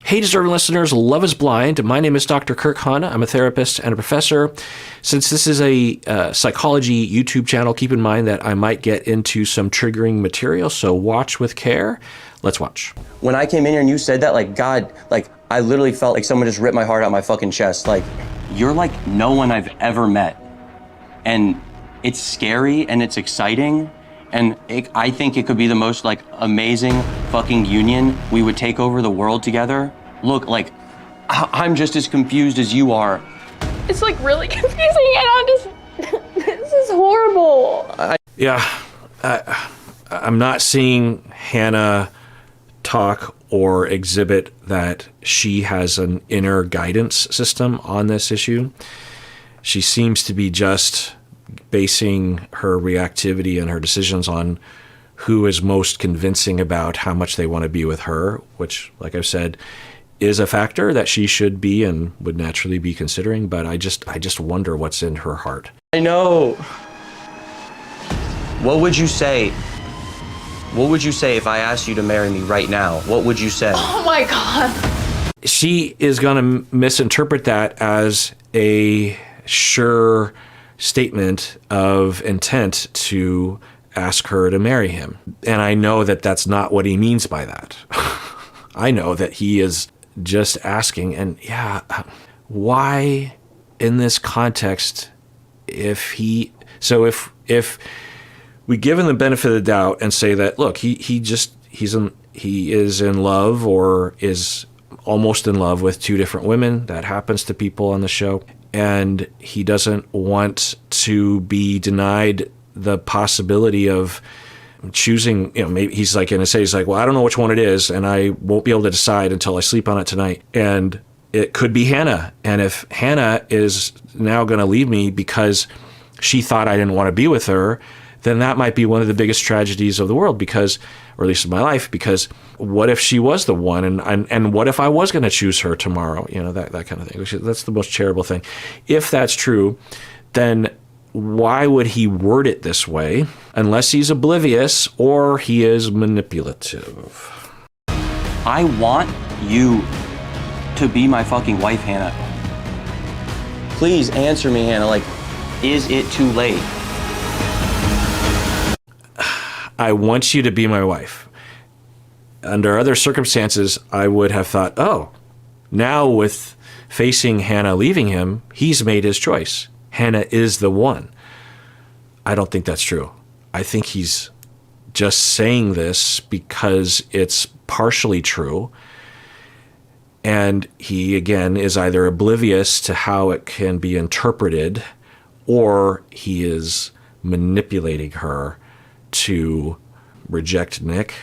Hey, deserving listeners, Love is Blind. My name is Dr. Kirk Honda. I'm a therapist and a professor. Since this is a psychology YouTube channel, keep in mind that I might get into some triggering material, so watch with care. Let's watch. When I came in here and you said that, like, God, like, I literally felt like someone just ripped my heart out my fucking chest. Like, you're like no one I've ever met. And it's scary and it's exciting. And I think it could be the most like amazing fucking union. We would take over the world together. Look, like, I'm just as confused as you are. It's like really confusing and I'm just, this is horrible. I'm not seeing Hannah talk or exhibit that she has an inner guidance system on this issue. She seems to be just basing her reactivity and her decisions on who is most convincing about how much they want to be with her, which, like I've said, is a factor that she should be and would naturally be considering. But I just wonder what's in her heart. I know. What would you say? What would you say if I asked you to marry me right now? What would you say? Oh my God. She is going to misinterpret that as a sure statement of intent to ask her to marry him. And I know that that's not what he means by that. I know that he is just asking, and yeah, why in this context, if we give him the benefit of the doubt and say that, look, he is in love or is almost in love with two different women. That happens to people on the show. And he doesn't want to be denied the possibility of choosing, maybe he's like going to say, he's like, well, I don't know which one it is, and I won't be able to decide until I sleep on it tonight. And it could be Hannah. And if Hannah is now going to leave me because she thought I didn't want to be with her, then that might be one of the biggest tragedies of the world, because, or at least in my life, because what if she was the one, and what if I was going to choose her tomorrow? That kind of thing. That's the most terrible thing. If that's true, then why would he word it this way unless he's oblivious or he is manipulative? I want you to be my fucking wife, Hannah. Please answer me, Hannah. Like, is it too late? I want you to be my wife. Under other circumstances, I would have thought, oh, now with facing Hannah leaving him, he's made his choice. Hannah is the one. I don't think that's true. I think he's just saying this because it's partially true. And he, again, is either oblivious to how it can be interpreted, or he is manipulating her to reject Nick.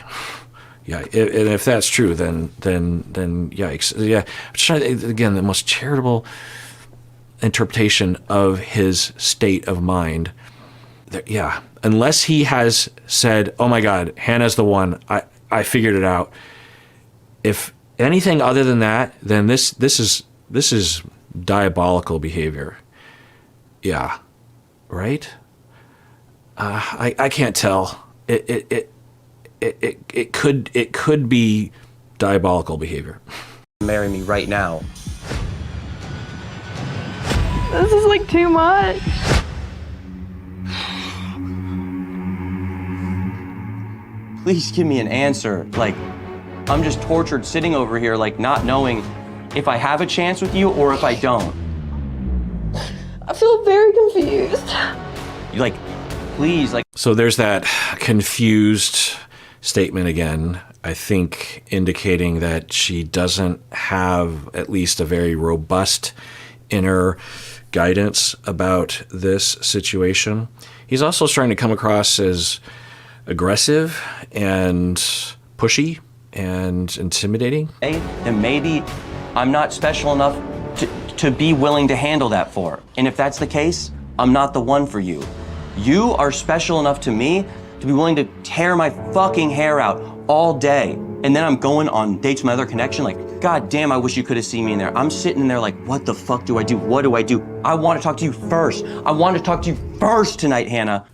Yeah, and if that's true, then yikes. Yeah, I'm just trying to, again, the most charitable interpretation of his state of mind. Yeah, unless he has said, "Oh my God, Hannah's the one. I figured it out." If anything other than that, then this is diabolical behavior. Yeah, right. I can't tell. It could be diabolical behavior. Marry me right now. This is like too much. Please give me an answer. Like, I'm just tortured sitting over here, like, not knowing if I have a chance with you or if I don't. I feel very confused. Like, please, like. So there's that confused statement again, I think indicating that she doesn't have at least a very robust inner guidance about this situation. He's also starting to come across as aggressive and pushy and intimidating. And maybe I'm not special enough to be willing to handle that for. And if that's the case, I'm not the one for you. You are special enough to me to be willing to tear my fucking hair out all day. And then I'm going on dates with my other connection. Like, God damn, I wish you could have seen me in there. I'm sitting in there like, what the fuck do I do? What do I do? I want to talk to you first. I want to talk to you first tonight, Hannah.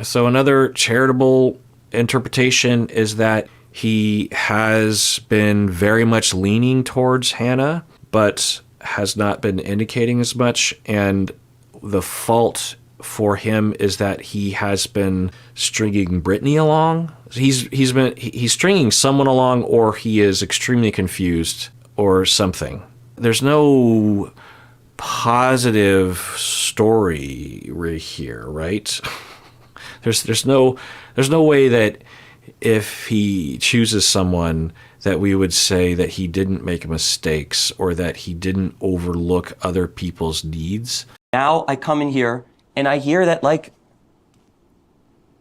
So another charitable interpretation is that He has been very much leaning towards Hannah, but has not been indicating as much. And the fault for him is that he has been stringing Britney along. He's stringing someone along, or he is extremely confused or something. There's no positive story right here, right? There's no way that if he chooses someone that we would say that he didn't make mistakes or that he didn't overlook other people's needs. Now I come in here and I hear that, like,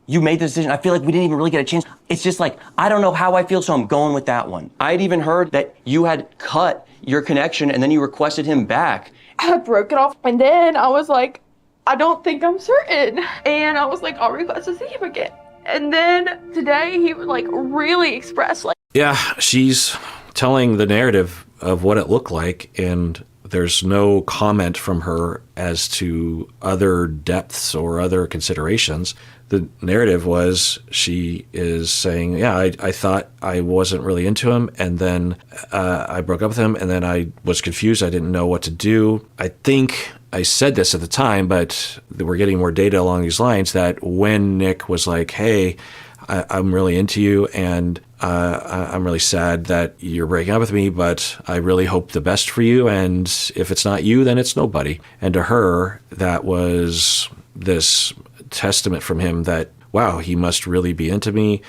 you made the decision. I feel like we didn't even really get a chance. It's just like, I don't know how I feel, so I'm going with that one. I had even heard that you had cut your connection and then you requested him back. I broke it off, and then I was like, I don't think I'm certain. And I was like, I'll request to see him again. And then today he would like really express like, yeah, she's telling the narrative of what it looked like, and there's no comment from her as to other depths or other considerations. The narrative was she is saying, yeah, I thought I wasn't really into him, and then I broke up with him, and then I was confused. I didn't know what to do. I think I said this at the time, but we're getting more data along these lines, that when Nick was like, hey, I'm really into you, and I'm really sad that you're breaking up with me, but I really hope the best for you, and if it's not you, then it's nobody. And to her, that was this testament from him that, wow, he must really be into me.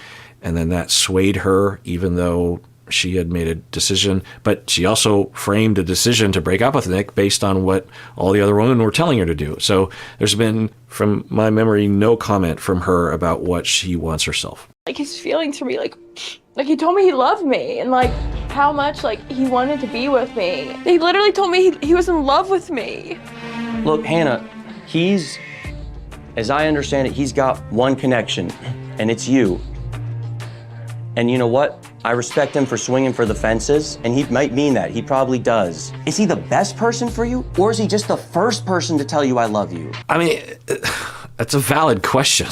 And then that swayed her, even though she had made a decision. But she also framed a decision to break up with Nick based on what all the other women were telling her to do. So there's been, from my memory, no comment from her about what she wants herself. like his feelings for me, like he told me he loved me and like how much like he wanted to be with me. He literally told me he was in love with me. Look, Hannah, as I understand it, he's got one connection, and it's you. And you know what? I respect him for swinging for the fences, and he might mean that. He probably does. Is he the best person for you, or is he just the first person to tell you I love you? I mean, that's a valid question.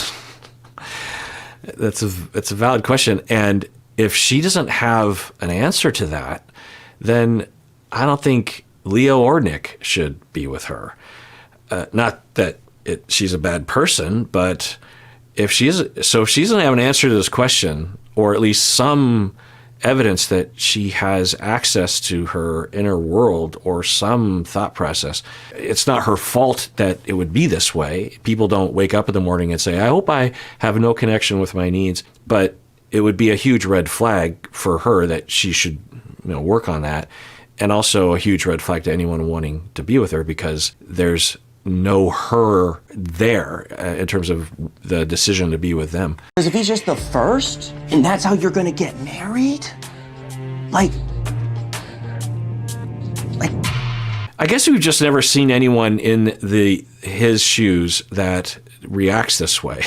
It's a valid question. And if she doesn't have an answer to that, then I don't think Leo or Nick should be with her. Not that she's a bad person, but if she doesn't have an answer to this question, or at least some evidence that she has access to her inner world or some thought process, it's not her fault that it would be this way. People don't wake up in the morning and say, I hope I have no connection with my needs. But it would be a huge red flag for her that she should, work on that. And also a huge red flag to anyone wanting to be with her, because there's no her there in terms of the decision to be with them. Because if he's just the first, and that's how you're gonna get married? Like, I guess we've just never seen anyone in his shoes that reacts this way,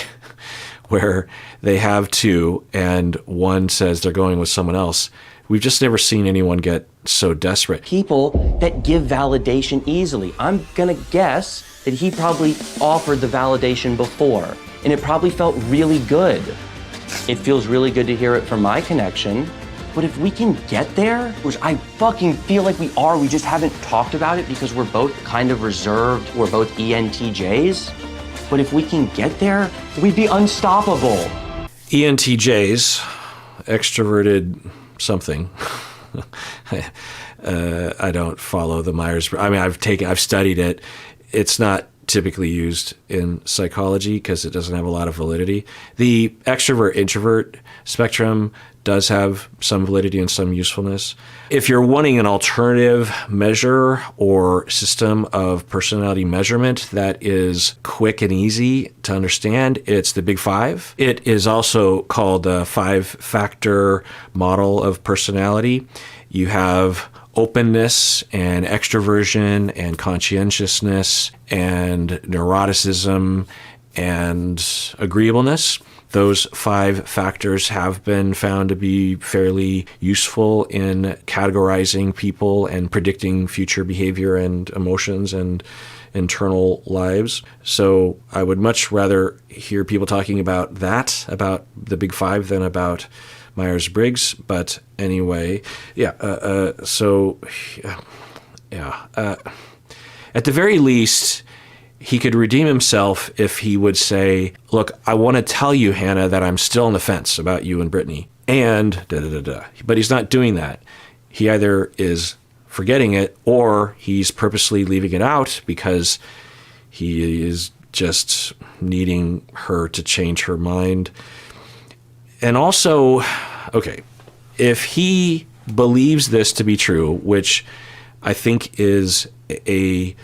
where they have two and one says they're going with someone else. We've just never seen anyone get so desperate. people that give validation easily. I'm gonna guess that he probably offered the validation before, and it probably felt really good. It feels really good to hear it from my connection, but if we can get there, which I fucking feel like we are, we just haven't talked about it because we're both kind of reserved, we're both ENTJs, but if we can get there, we'd be unstoppable. ENTJs, extroverted something. I don't follow the Myers. I mean, I've studied it. It's not typically used in psychology because it doesn't have a lot of validity. The extrovert-introvert spectrum does have some validity and some usefulness. If you're wanting an alternative measure or system of personality measurement that is quick and easy to understand, it's the Big Five. It is also called the 5-factor model of personality. You have openness and extroversion and conscientiousness and neuroticism and agreeableness. Those 5 factors have been found to be fairly useful in categorizing people and predicting future behavior and emotions and internal lives. So I would much rather hear people talking about that, about the Big Five, than about Myers-Briggs. But anyway, yeah. At the very least, he could redeem himself if he would say, look, I want to tell you, Hannah, that I'm still on the fence about you and Britney. And da-da-da-da. But he's not doing that. He either is forgetting it or he's purposely leaving it out because he is just needing her to change her mind. And also, okay, if he believes this to be true, which I think is a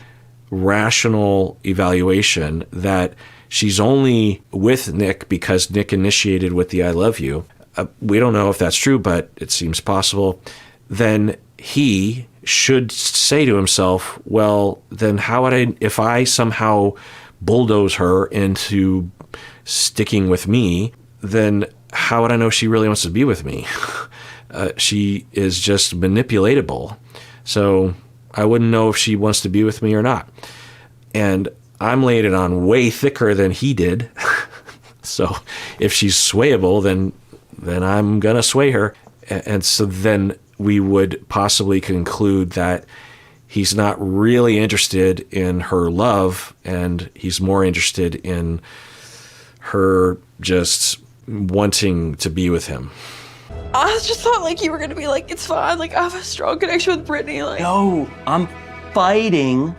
rational evaluation, that she's only with Nick because Nick initiated with the I love you. We don't know if that's true, but it seems possible. Then he should say to himself, well, then how would I, if I somehow bulldoze her into sticking with me, then how would I know she really wants to be with me? She is just manipulatable. So I wouldn't know if she wants to be with me or not. And I'm laying it on way thicker than he did. So if she's swayable, then I'm going to sway her. And so then we would possibly conclude that he's not really interested in her love, and he's more interested in her just wanting to be with him. I just thought like you were gonna be like, it's fine, like I have a strong connection with Britney. Like, No, I'm fighting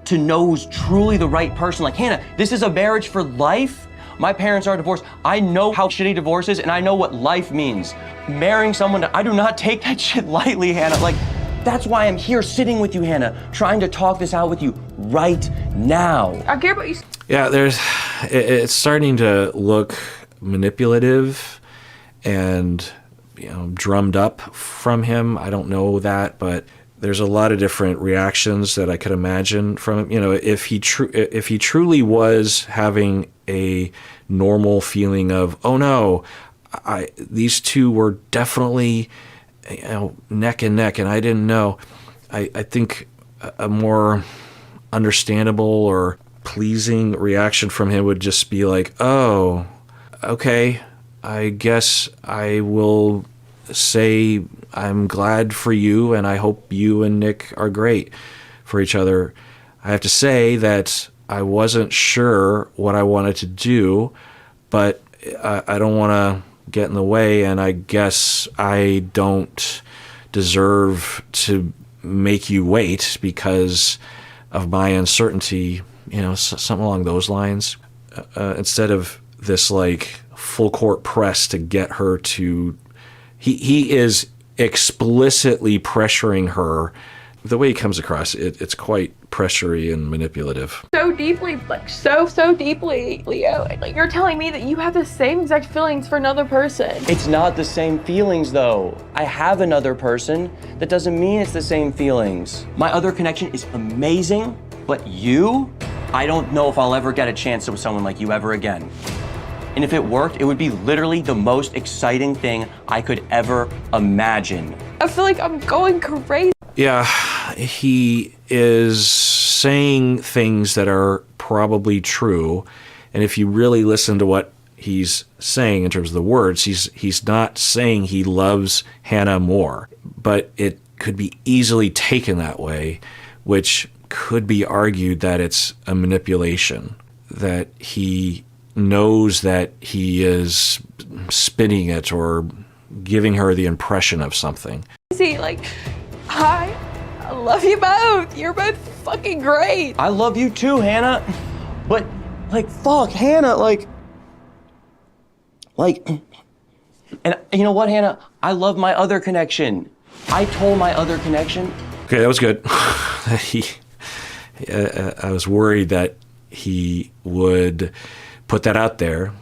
to know who's truly the right person. Like, Hannah, this is a marriage for life. My parents are divorced. I know how shitty divorce is, and I know what life means. Marrying someone, I do not take that shit lightly, Hannah. Like, that's why I'm here sitting with you, Hannah, trying to talk this out with you right now. I care about you. Yeah, it's starting to look manipulative and, drummed up from him. I don't know that, but there's a lot of different reactions that I could imagine from him. If he truly was having a normal feeling of, oh no, these two were definitely neck and neck, and I didn't know. I think a more understandable or pleasing reaction from him would just be like, oh, okay, I guess I will say I'm glad for you, and I hope you and Nick are great for each other. I have to say that I wasn't sure what I wanted to do, but I don't want to get in the way, and I guess I don't deserve to make you wait because of my uncertainty, something along those lines. Instead of this like full court press to get her to, he is explicitly pressuring her. The way he comes across, it's quite pressury and manipulative. So deeply, like so deeply, Leo. Like you're telling me that you have the same exact feelings for another person. It's not the same feelings, though. I have another person. That doesn't mean it's the same feelings. My other connection is amazing, but you, I don't know if I'll ever get a chance with someone like you ever again. And if it worked, it would be literally the most exciting thing I could ever imagine. I feel like I'm going crazy. Yeah, he is saying things that are probably true. And if you really listen to what he's saying in terms of the words, he's not saying he loves Hannah more. But it could be easily taken that way, which could be argued that it's a manipulation, that he knows that he is spinning it or giving her the impression of something. See, like, I love you both. You're both fucking great. I love you too, Hannah. But, like, fuck, Hannah, like, and you know what, Hannah? I love my other connection. I told my other connection. Okay, that was good. I was worried that he would put that out there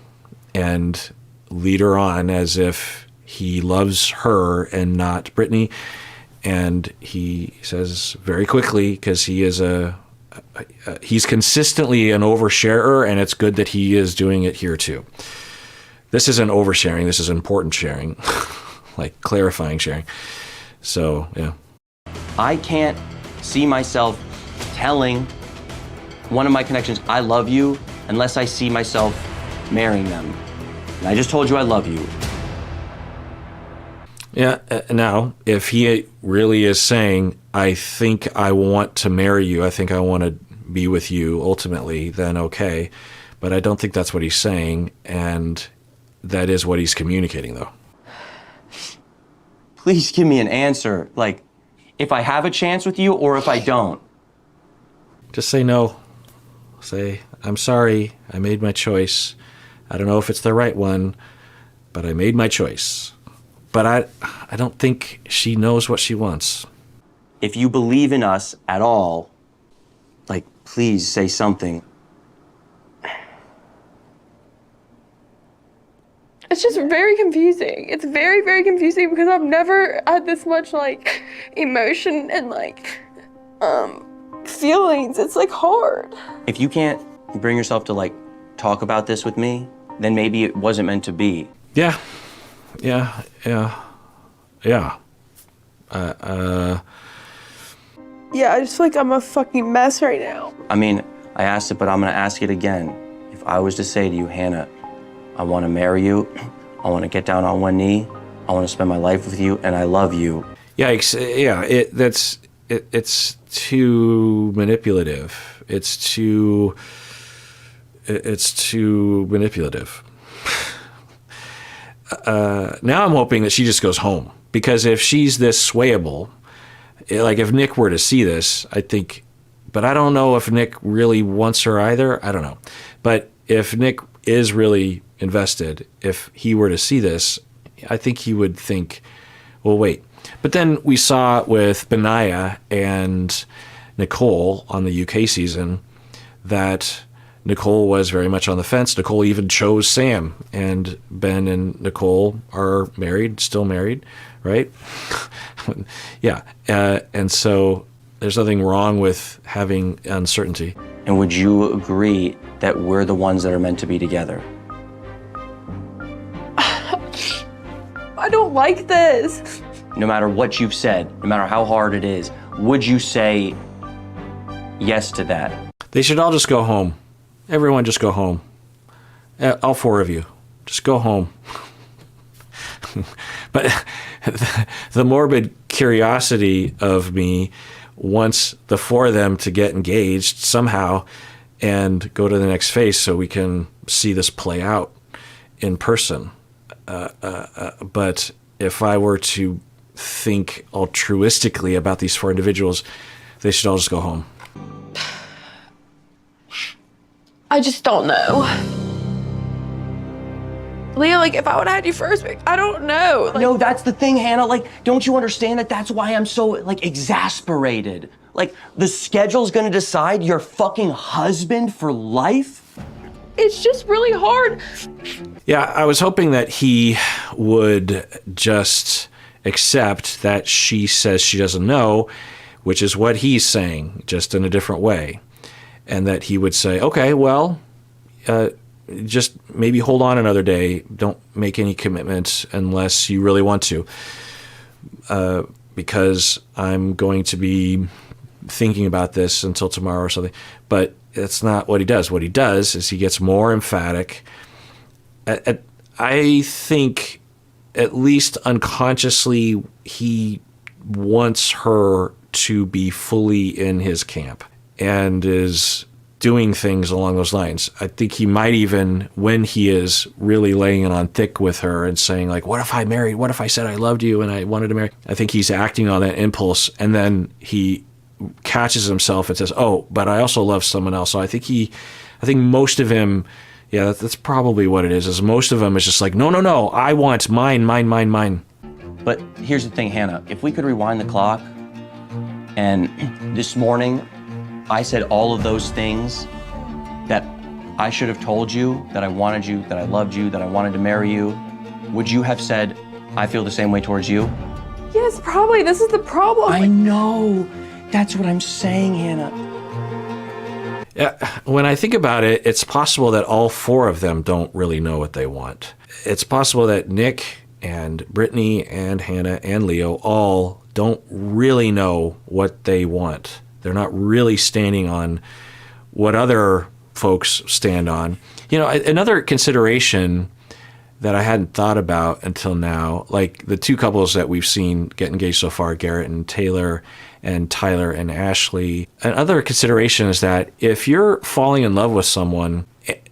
and lead her on as if he loves her and not Britney. And he says very quickly, because he is he's consistently an oversharer, and it's good that he is doing it here too. This isn't oversharing, this is important sharing, like clarifying sharing. So, yeah. I can't see myself telling one of my connections, I love you, unless I see myself marrying them. And I just told you I love you. Yeah. Now, if he really is saying, I think I want to marry you, I think I want to be with you ultimately, then okay. But I don't think that's what he's saying. And that is what he's communicating, though. Please give me an answer. Like, if I have a chance with you or if I don't. Just say no. Say, I'm sorry. I made my choice. I don't know if it's the right one, but I made my choice. But I don't think she knows what she wants. If you believe in us at all, like, please say something. It's just very confusing. It's very, very confusing because I've never had this much like emotion and like feelings. It's like hard. If you can't bring yourself to like talk about this with me, then maybe it wasn't meant to be. Yeah. Yeah, I just feel like I'm a fucking mess right now. I mean, I asked it, but I'm gonna ask it again. If I was to say to you, Hannah, I want to marry you, I want to get down on one knee, I want to spend my life with you, and I love you. It's too manipulative. It's too manipulative. Now I'm hoping that she just goes home, because if she's this swayable, like if Nick were to see this, I think, but I don't know if Nick really wants her either. I don't know. But if Nick is really invested, if he were to see this, I think he would think, well, wait. But then we saw with Benaya and Nicole on the UK season that Nicole was very much on the fence. Nicole even chose Sam, and Ben and Nicole are married, still married, right? Yeah. And so there's nothing wrong with having uncertainty. And would you agree that we're the ones that are meant to be together? I don't like this. No matter what you've said, no matter how hard it is, would you say yes to that? They should all just go home. Everyone just go home. All four of you. Just go home. But the morbid curiosity of me wants the four of them to get engaged somehow and go to the next phase so we can see this play out in person. But if I were to think altruistically about these four individuals, they should all just go home. I just don't know. Leah, like, if I would have had you first, I don't know. Like, No, that's the thing, Hannah. Like, don't you understand that that's why I'm so, like, exasperated? Like, the schedule's gonna decide your fucking husband for life? it's just really hard. Yeah, I was hoping that he would just accept that she says she doesn't know, which is what he's saying, just in a different way. And that he would say, okay, well, just maybe hold on another day. Don't make any commitments unless you really want to. Because I'm going to be thinking about this until tomorrow or something. But that's not what he does. What he does is he gets more emphatic. I think, at least unconsciously, he wants her to be fully in his camp and is doing things along those lines. I think he might even, when he is really laying it on thick with her and saying, like, what if I married? What if I said I loved you and I wanted to marry? I think he's acting on that impulse, and then he catches himself and says, oh, but I also love someone else. So I think most of him, yeah, that's probably what it is most of him is just like, no, I want mine. But here's the thing, Hannah, if we could rewind the clock, and this morning I said all of those things that I should have told you, that I wanted you, that I loved you, that I wanted to marry you, would you have said, I feel the same way towards you? Yes, probably. This is the problem. I know. That's what I'm saying, Hannah. Yeah, when I think about it, it's possible that all four of them don't really know what they want. It's possible that Nick and Britney and Hannah and Leo all don't really know what they want. They're not really standing on what other folks stand on. You know, another consideration that I hadn't thought about until now. Like the two couples that we've seen get engaged so far, Garrett and Taylor, and Tyler and Ashley. Another consideration is that if you're falling in love with someone,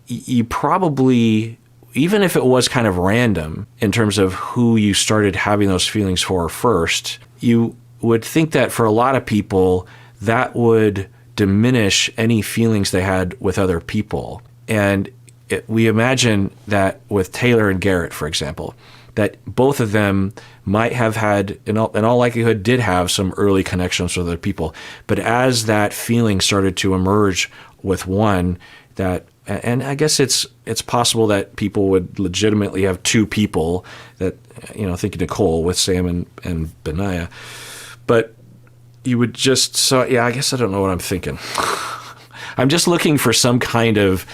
you probably, even if it was kind of random in terms of who you started having those feelings for first, you would think that for a lot of people, that would diminish any feelings they had with other people. And we imagine that with Taylor and Garrett, for example, that both of them might have had, in all likelihood, did have some early connections with other people. But as that feeling started to emerge with one, and I guess it's possible that people would legitimately have two people that, think of Nicole with Sam and Benaiah. But you would just, I guess I don't know what I'm thinking. I'm just looking for some kind of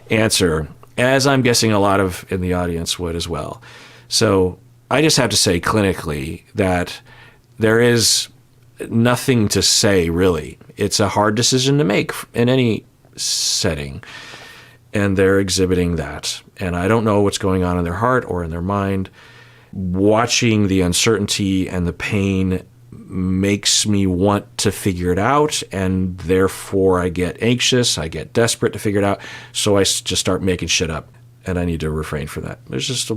answer, as I'm guessing a lot of in the audience would as well. So I just have to say clinically that there is nothing to say, really. It's a hard decision to make in any setting, and they're exhibiting that. And I don't know what's going on in their heart or in their mind. Watching the uncertainty and the pain makes me want to figure it out, and therefore I get anxious, I get desperate to figure it out, so I just start making shit up, and I need to refrain from that. There's just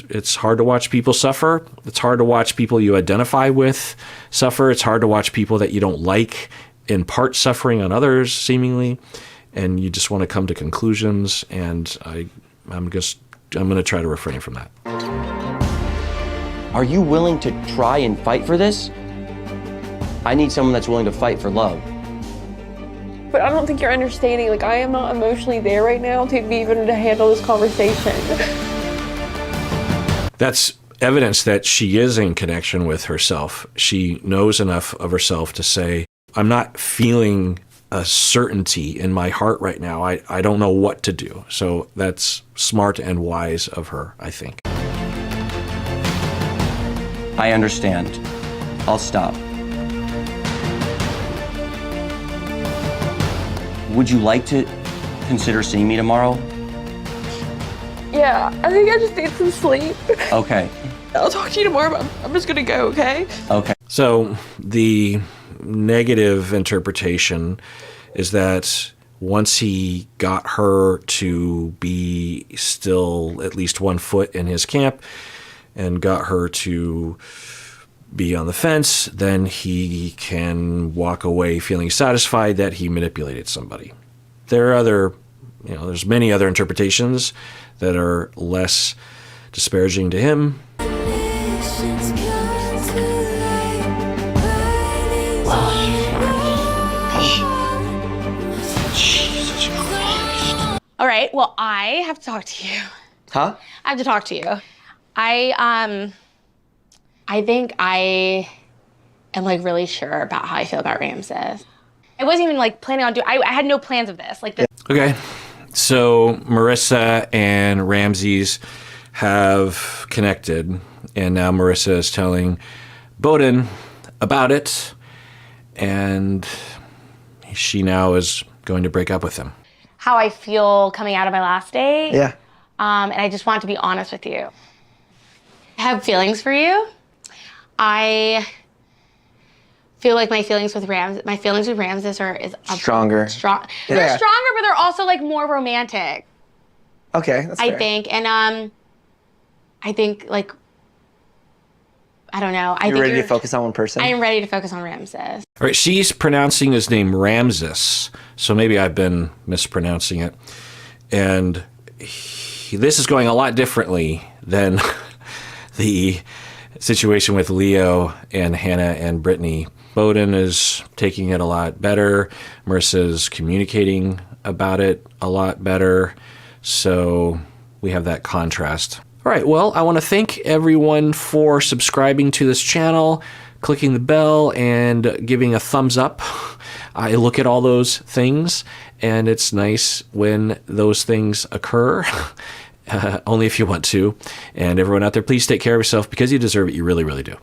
it's hard to watch people suffer. It's hard to watch people you identify with suffer. It's hard to watch people that you don't like in part suffering on others, seemingly, and you just want to come to conclusions, and I'm going to try to refrain from that. Are you willing to try and fight for this? I need someone that's willing to fight for love. But I don't think you're understanding. Like, I am not emotionally there right now to be even to handle this conversation. That's evidence that she is in connection with herself. She knows enough of herself to say, I'm not feeling a certainty in my heart right now. I don't know what to do. So that's smart and wise of her, I think. I understand. I'll stop. Would you like to consider seeing me tomorrow? Yeah, I think I just need some sleep. Okay. I'll talk to you tomorrow, but I'm just gonna go, okay? Okay. So the negative interpretation is that once he got her to be still at least 1 foot in his camp and got her to be on the fence, then he can walk away feeling satisfied that he manipulated somebody. There are there's many other interpretations that are less disparaging to him. Jesus Christ. All right, well, I have to talk to you. Huh? I have to talk to you. I think I am like really sure about how I feel about Ramses. I wasn't even like planning on doing, I had no plans of this. Like this. Okay, so Marissa and Ramses have connected, and now Marissa is telling Bowden about it, and she now is going to break up with him. How I feel coming out of my last date. Yeah. And I just want to be honest with you. I have feelings for you. I feel like my feelings with Ramses are Stronger. Strong. Yeah. They're stronger, but they're also like more romantic. Okay, that's fair. I think, and I think like I don't know. You're ready to focus on one person? I am ready to focus on Ramses. All right, she's pronouncing his name Ramses, so maybe I've been mispronouncing it. And this is going a lot differently than the situation with Leo and Hannah and Britney. Bowden is taking it a lot better. Marissa's communicating about it a lot better. So we have that contrast. All right, well, I want to thank everyone for subscribing to this channel, clicking the bell, and giving a thumbs up. I look at all those things, and it's nice when those things occur. Only if you want to. And everyone out there, please take care of yourself because you deserve it. You really, really do.